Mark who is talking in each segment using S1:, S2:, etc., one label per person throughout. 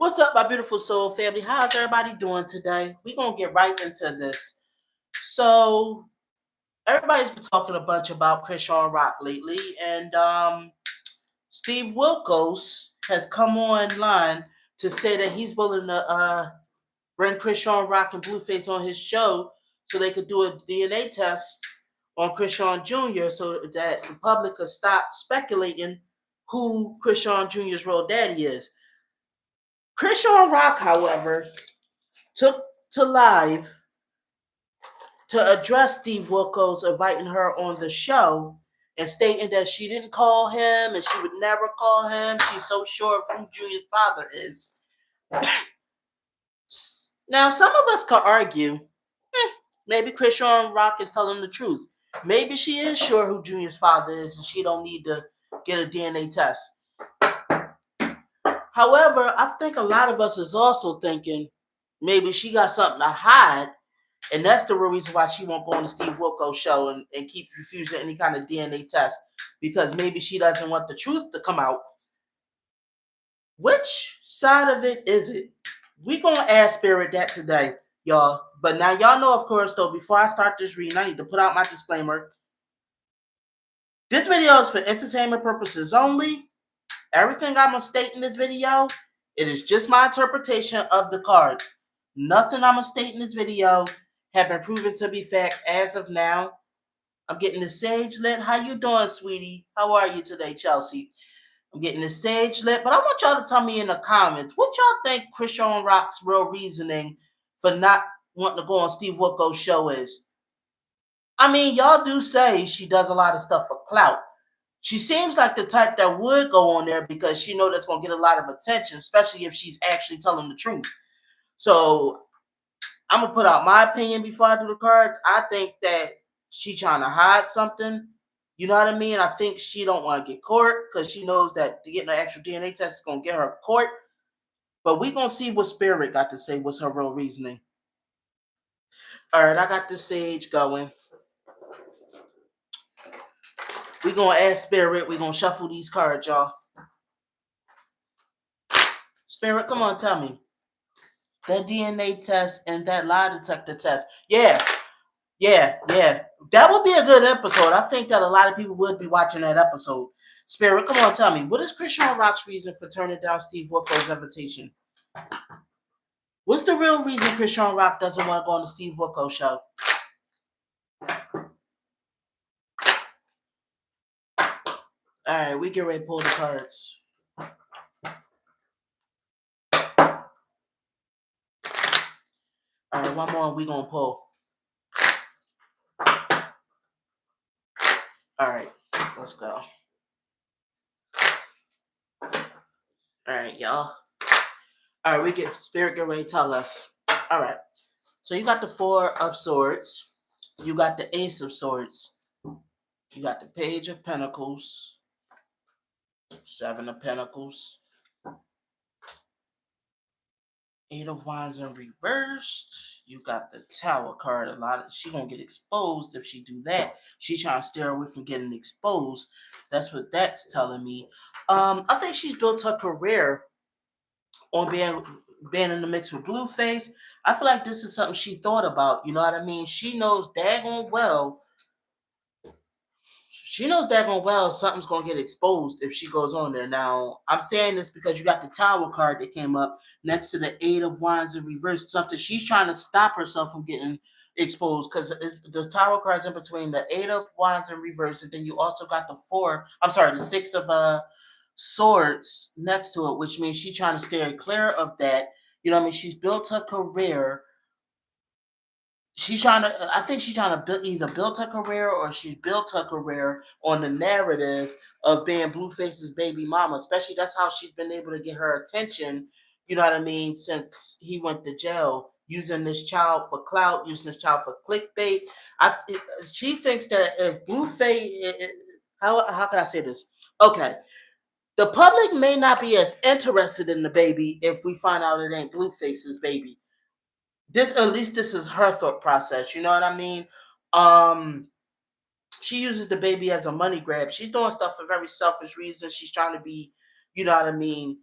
S1: What's up, my beautiful soul family? How's everybody doing today? We're going to get right into this. So, everybody's been talking a bunch about Chrisean Rock lately, and Steve Wilkos has come online to say that he's willing to bring Chrisean Rock and Blueface on his show so they could do a DNA test on Chrisean Jr. so that the public could stop speculating who Chrisean Jr.'s real daddy is. Chrisean Rock, however, took to live to address Steve Wilkos inviting her on the show and stating that she didn't call him and she would never call him. She's so sure of who Junior's father is. Now, some of us could argue, maybe Chrisean Rock is telling the truth. Maybe she is sure who Junior's father is and she don't need to get a DNA test. However, I think a lot of us is also thinking maybe she got something to hide, and that's the real reason why she won't go on the Steve Wilkos show and keeps refusing any kind of DNA test, because maybe she doesn't want the truth to come out. Which side of it is it? We're going to ask Spirit that today, y'all. But now y'all know, of course, though, before I start this reading, I need to put out my disclaimer. This video is for entertainment purposes only. Everything I'm going to state in this video, it is just my interpretation of the cards. Nothing I'm going to state in this video have been proven to be fact as of now. I'm getting the sage lit. How you doing, sweetie? How are you today, Chelsea? I'm getting the sage lit. But I want y'all to tell me in the comments, what y'all think Chrisean Rock's real reasoning for not wanting to go on Steve Wilkos' show is? I mean, y'all do say she does a lot of stuff for clout. She seems like the type that would go on there because she knows that's going to get a lot of attention, especially if she's actually telling the truth. So I'm going to put out my opinion before I do the cards. I think that she's trying to hide something. You know what I mean? I think she don't want to get caught because she knows that to get an actual DNA test is going to get her caught. But we're going to see what Spirit got to say. What's her real reasoning? All right, I got the sage going. We're going to ask Spirit. We're going to shuffle these cards, y'all. Spirit, come on, tell me. That DNA test and that lie detector test. Yeah. That would be a good episode. I think that a lot of people would be watching that episode. Spirit, come on, tell me. What is Chrisean Rock's reason for turning down Steve Wilkos' invitation? What's the real reason Chrisean Rock doesn't want to go on the Steve Wilkos show? All right, we get ready to pull the cards. All right, one more and we're going to pull. All right, let's go. All right, y'all. All right, Spirit get ready to tell us. All right, so you got the Four of Swords. You got the Ace of Swords. You got the Page of Pentacles. Seven of Pentacles. Eight of Wands in reversed. You got the Tower card. She gonna get exposed if she do that. She trying to steer away from getting exposed. That's what that's telling me. I think she's built her career on being in the mix with Blueface. I feel like this is something she thought about. You know what I mean? She knows daggone well. Something's going to get exposed if she goes on there. Now, I'm saying this because you got the Tower card that came up next to the Eight of Wands in reverse. Something she's trying to stop herself from getting exposed because the Tower card's in between the Eight of Wands in reverse, and then you also got the Six of Swords next to it, which means she's trying to stay clear of that. You know what I mean? She's built her career. I think she's trying to either build her career or she's built her career on the narrative of being Blueface's baby mama. Especially that's how she's been able to get her attention, you know what I mean, since he went to jail, using this child for clout, using this child for clickbait. She thinks that if Blueface, how can I say this? Okay. The public may not be as interested in the baby if we find out it ain't Blueface's baby. At least this is her thought process. You know what I mean? She uses the baby as a money grab. She's doing stuff for very selfish reasons. She's trying to be, you know what I mean?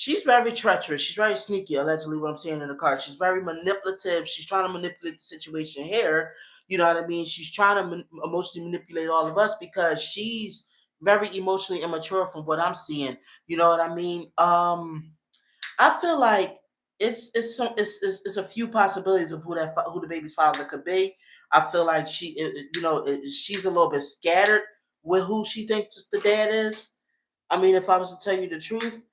S1: She's very treacherous. She's very sneaky, allegedly, what I'm saying in the card. She's very manipulative. She's trying to manipulate the situation here. You know what I mean? She's trying to emotionally manipulate all of us because she's very emotionally immature from what I'm seeing. You know what I mean? I feel like it's a few possibilities of who the baby's father could be. I feel like she's a little bit scattered with who she thinks the dad is. I mean, if I was to tell you the truth,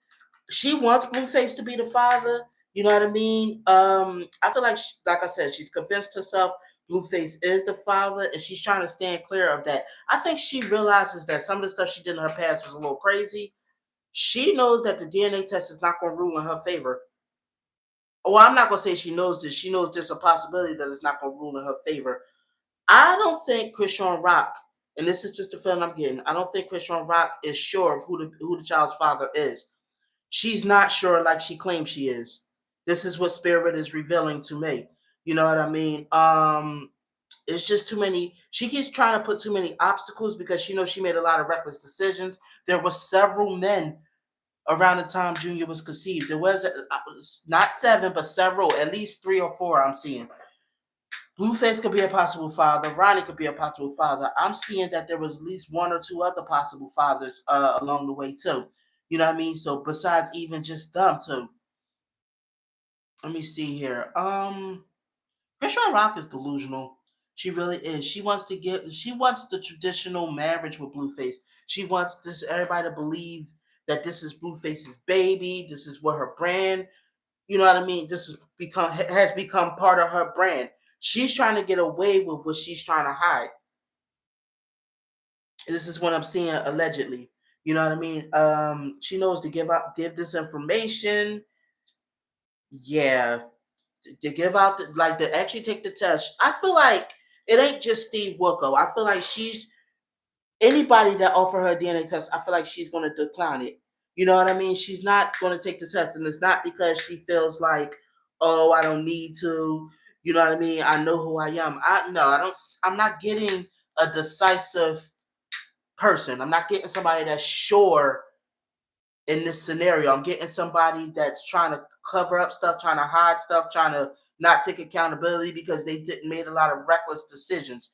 S1: she wants Blueface to be the father. You know what I mean? I feel like, like I said, she's convinced herself Blueface is the father, and she's trying to stand clear of that. I think she realizes that some of the stuff she did in her past was a little crazy. She knows that the DNA test is not going to rule in her favor. Well, I'm not going to say she knows this. She knows there's a possibility that it's not going to rule in her favor. I don't think Chrisean Rock, and this is just the feeling I'm getting, I don't think Chrisean Rock is sure of who the child's father is. She's not sure like she claims she is. This is what Spirit is revealing to me. You know what I mean? It's just too many. She keeps trying to put too many obstacles because she knows she made a lot of reckless decisions. There were several men around the time Junior was conceived. There was not seven, but several, at least 3 or 4. I'm seeing Blueface could be a possible father. Ronnie could be a possible father. I'm seeing that there was at least 1 or 2 other possible fathers along the way too. You know what I mean? So besides even just them too. Let me see here. Chrisean Rock is delusional. She really is. She wants the traditional marriage with Blueface. She wants everybody to believe that this is Blueface's baby. This is what her brand, you know what I mean? This has become part of her brand. She's trying to get away with what she's trying to hide. This is what I'm seeing allegedly. You know what I mean? She knows to give this information. Yeah, to give out like to actually take the test. I feel like it ain't just Steve Wilkos. I feel like she's anybody that offer her a DNA test. I feel like she's going to decline it. You know what I mean? She's not going to take the test, and it's not because she feels like, oh, I don't need to. You know what I mean? I know who I am. I don't. I'm not getting a decisive person. I'm not getting somebody that's sure in this scenario. I'm getting somebody that's trying to cover up stuff, trying to hide stuff, trying to not take accountability because they didn't made a lot of reckless decisions.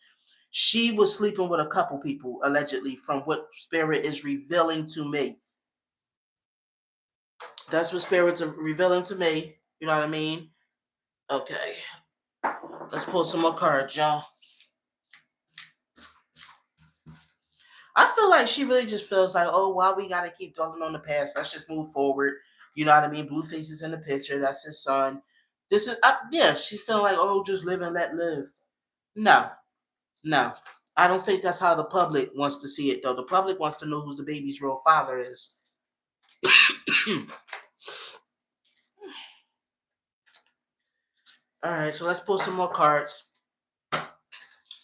S1: She was sleeping with a couple people allegedly, from what Spirit is revealing to me. That's what Spirit's revealing to me. You know what I mean? Okay, let's pull some more cards, y'all. I feel like she really just feels like, oh, why we gotta keep dwelling on the past? Let's just move forward. You know what I mean? Blueface is in the picture. That's his son. This is, yeah. She's feeling like, oh, just live and let live. No, no. I don't think that's how the public wants to see it, though. The public wants to know who the baby's real father is. All right, so let's pull some more cards.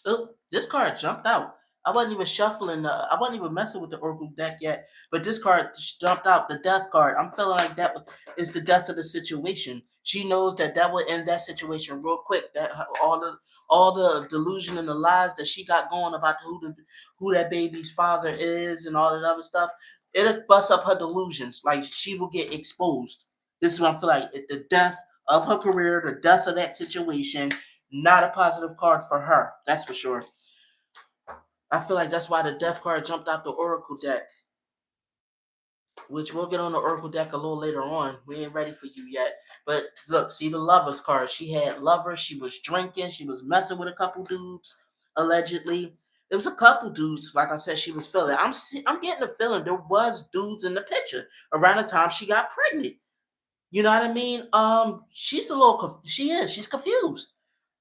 S1: Oh, this card jumped out. I wasn't even shuffling. I wasn't even messing with the Oracle deck yet, but this card jumped out. The Death card. I'm feeling like that is the death of the situation. She knows that would end that situation real quick. That all the delusion and the lies that she got going about who that baby's father is and all that other stuff. It'll bust up her delusions. Like she will get exposed. This is what I feel like. The death of her career, the death of that situation. Not a positive card for her. That's for sure. I feel like that's why the death card jumped out the Oracle deck, which we'll get on the Oracle deck a little later on. We ain't ready for you yet. But look, see the lovers card. She had lovers. She was drinking. She was messing with a couple dudes, allegedly. There was a couple dudes, like I said, she was feeling. I'm getting the feeling there was dudes in the picture around the time she got pregnant. You know what I mean? She's a little. She's confused.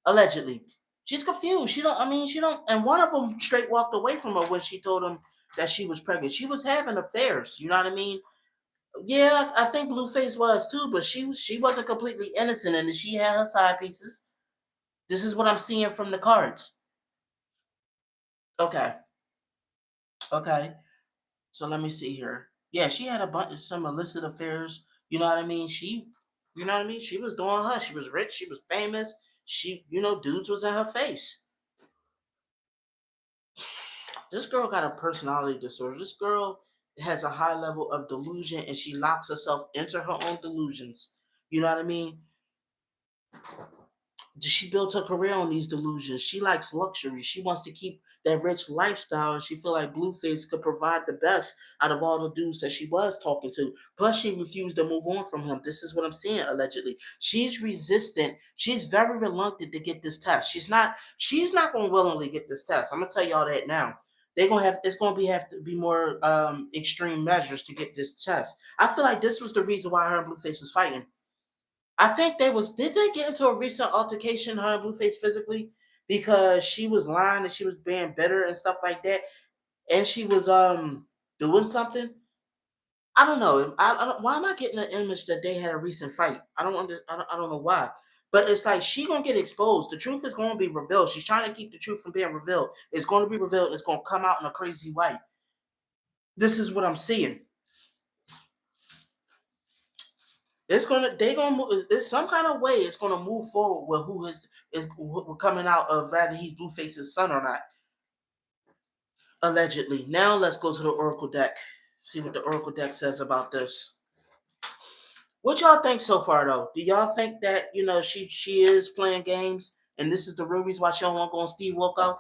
S1: Allegedly, she's confused. She don't. And one of them straight walked away from her when she told him that she was pregnant. She was having affairs. You know what I mean? Yeah, I think Blueface was too, but she wasn't completely innocent, and she had her side pieces. This is what I'm seeing from the cards. Okay, okay. So let me see here. Yeah, she had a bunch of some illicit affairs. You know what I mean? You know what I mean? She was doing her. She was rich. She was famous. Dudes was in her face. This girl got a personality disorder. This girl has a high level of delusion and she locks herself into her own delusions. You know what I mean? She built her career on these delusions. She likes luxury. She wants to keep that rich lifestyle, and she feel like Blueface could provide the best out of all the dudes that she was talking to. Plus, she refused to move on from him. This is what I'm seeing allegedly. She's resistant. She's very reluctant to get this test. She's not. She's not going to willingly get this test. I'm gonna tell y'all that now. They're gonna have. It's gonna be have to be more extreme measures to get this test. I feel like this was the reason why her and Blueface was fighting. I think they was did they get into a recent altercation, her and Blueface physically? Because she was lying and she was being bitter and stuff like that. And she was doing something. I don't know. I don't, why am I getting the image that they had a recent fight? I don't know why. But it's like she gonna get exposed. The truth is gonna be revealed. She's trying to keep the truth from being revealed. It's gonna be revealed and it's gonna come out in a crazy way. This is what I'm seeing. It's gonna they gonna move. It's some kind of way. It's gonna move forward with who is coming out of rather he's Blueface's son or not. Allegedly. Now let's go to the Oracle deck. See what the Oracle deck says about this. What y'all think so far though? Do y'all think that she is playing games and this is the real reason why she don't want to go on Steve Wilkos?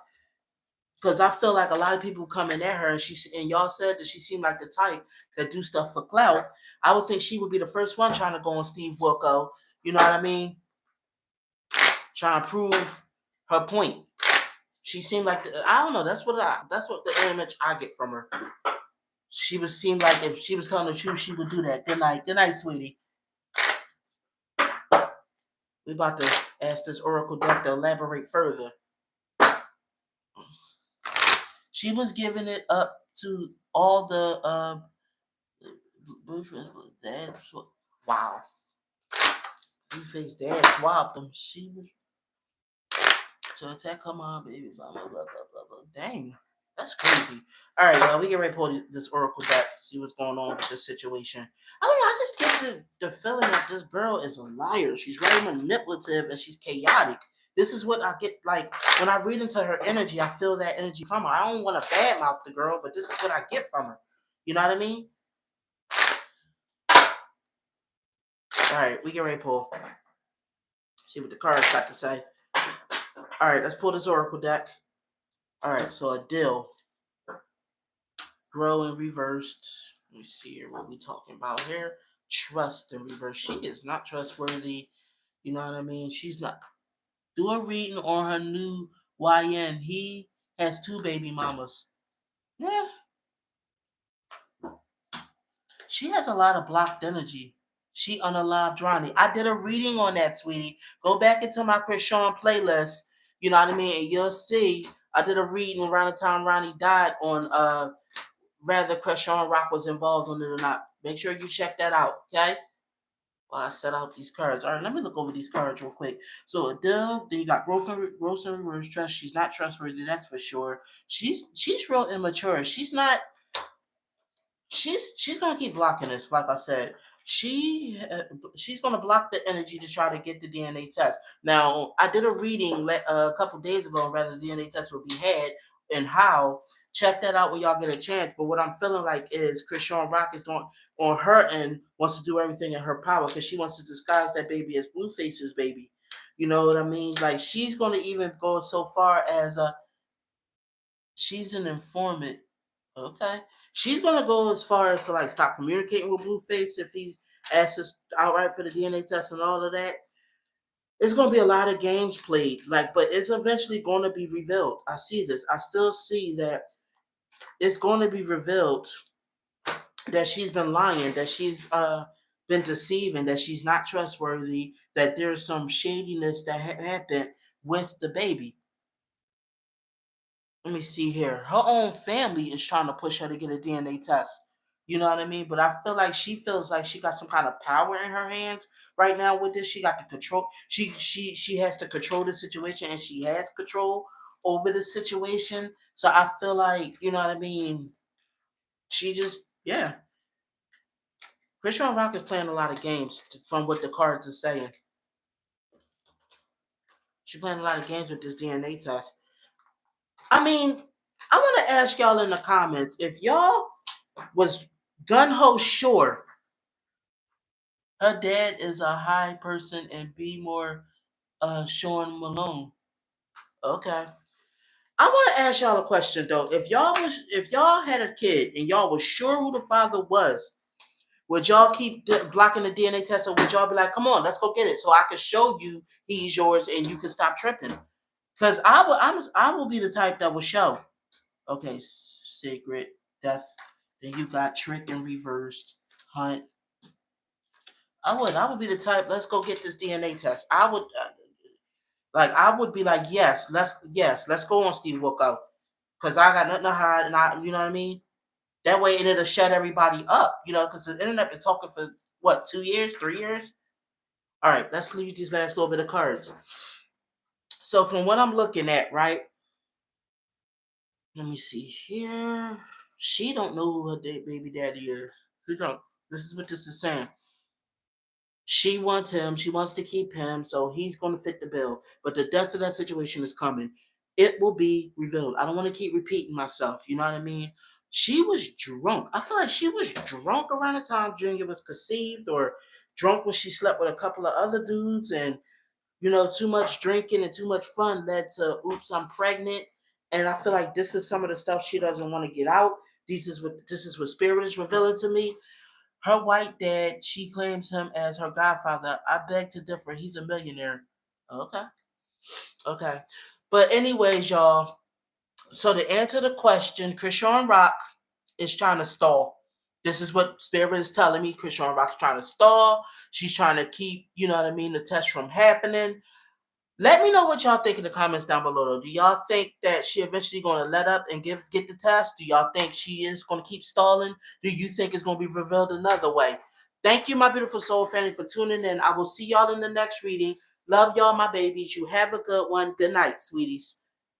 S1: Because I feel like a lot of people coming at her and y'all said that she seemed like the type that do stuff for clout. I would think she would be the first one trying to go on Steve Wilkos. You know what I mean? Trying to prove her point. She seemed like I don't know. That's what the image I get from her. She would seem like if she was telling the truth, she would do that. Good night, sweetie. We about to ask this Oracle deck to elaborate further. She was giving it up to all the dad. Wow. Blueface dad swapped him. She was to attack. Come on, baby. Blah, blah, blah, blah, blah. Dang. That's crazy. All right, y'all. We get ready to pull this Oracle deck, see what's going on with this situation. I don't know. I just get the feeling that this girl is a liar. She's very manipulative and she's chaotic. This is what I get like when I read into her energy. I feel that energy from her. I don't want to badmouth the girl, but this is what I get from her. You know what I mean? All right, we get ready to pull. See what the cards got to say. All right, let's pull this Oracle deck. All right, so a deal. Grow in reversed. Let me see here what we talking about here. Trust in reverse. She is not trustworthy. You know what I mean? She's not. Do a reading on her new YN. He has 2 baby mamas. Yeah. She has a lot of blocked energy. She unalived Ronnie. I did a reading on that, sweetie. Go back into my Chrisean playlist. You know what I mean? And you'll see. I did a reading around the time Ronnie died on whether Chrisean Rock was involved in it or not. Make sure you check that out, okay? While I set out these cards. All right, let me look over these cards real quick. So Adele, then you got growth and reverse trust. She's not trustworthy, that's for sure. She's real immature. She's not. She's gonna keep blocking this. Like I said, she's gonna block the energy to try to get the DNA test. Now I did a reading a couple days ago on whether the DNA test would be had and how. Check that out when y'all get a chance. But what I'm feeling like is Chrisean Rock is doing on her end wants to do everything in her power because she wants to disguise that baby as Blueface's baby. You know what I mean? Like she's gonna even go so far as she's an informant. Okay. She's gonna go as far as to like stop communicating with Blueface if he asks us outright for the DNA test and all of that. It's gonna be a lot of games played, like, but it's eventually gonna be revealed. I see this. I still see that it's gonna be revealed that she's been lying, that she's been deceiving, that she's not trustworthy, that there's some shadiness that happened with the baby. Let me see here. Her own family is trying to push her to get a DNA test. You know what I mean? But I feel like she feels like she got some kind of power in her hands right now with this. She got the control. She has to control the situation, and she has control over the situation. So I feel like you know what I mean. She just yeah. Chrisean Rock is playing a lot of games from what the cards are saying. She's playing a lot of games with this DNA test. I mean, I want to ask y'all in the comments if y'all was Gun ho sure. Her dad is a high person and be more Sean Malone. Okay. I want to ask y'all a question though. If y'all had a kid and y'all was sure who the father was, would y'all keep blocking the DNA test, or would y'all be like, "Come on, let's go get it, so I can show you he's yours and you can stop tripping"? Because I will be the type that will show. Okay, secret death. Then you got trick and reversed hunt. I would be the type. Let's go get this DNA test. I would be like, let's go on Steve Wilkos, because I got nothing to hide, and you know what I mean. That way, it'll shut everybody up, because the internet been talking for what, 2 years, 3 years. All right, let's leave these last little bit of cards. So from what I'm looking at, right? Let me see here. She don't know who her baby daddy is. She don't. This is what this is saying. She wants him. She wants to keep him, so he's going to fit the bill. But the death of that situation is coming. It will be revealed. I don't want to keep repeating myself. You know what I mean? She was drunk. I feel like she was drunk around the time Junior was conceived, or drunk when she slept with a couple of other dudes, and too much drinking and too much fun led to oops, I'm pregnant. And I feel like this is some of the stuff she doesn't want to get out. This is what Spirit is revealing to me. Her white dad, she claims him as her godfather. I beg to differ. He's a millionaire. Okay. Okay. But anyways, y'all. So to answer the question, Chrisean Rock is trying to stall. This is what Spirit is telling me. Chrisean Rock's trying to stall. She's trying to keep, the test from happening. Let me know what y'all think in the comments down below, though. Do y'all think that she eventually going to let up and get the test? Do y'all think she is going to keep stalling? Do you think it's going to be revealed another way? Thank you, my beautiful soul family, for tuning in. I will see y'all in the next reading. Love y'all, my babies. You have a good one. Good night, sweeties.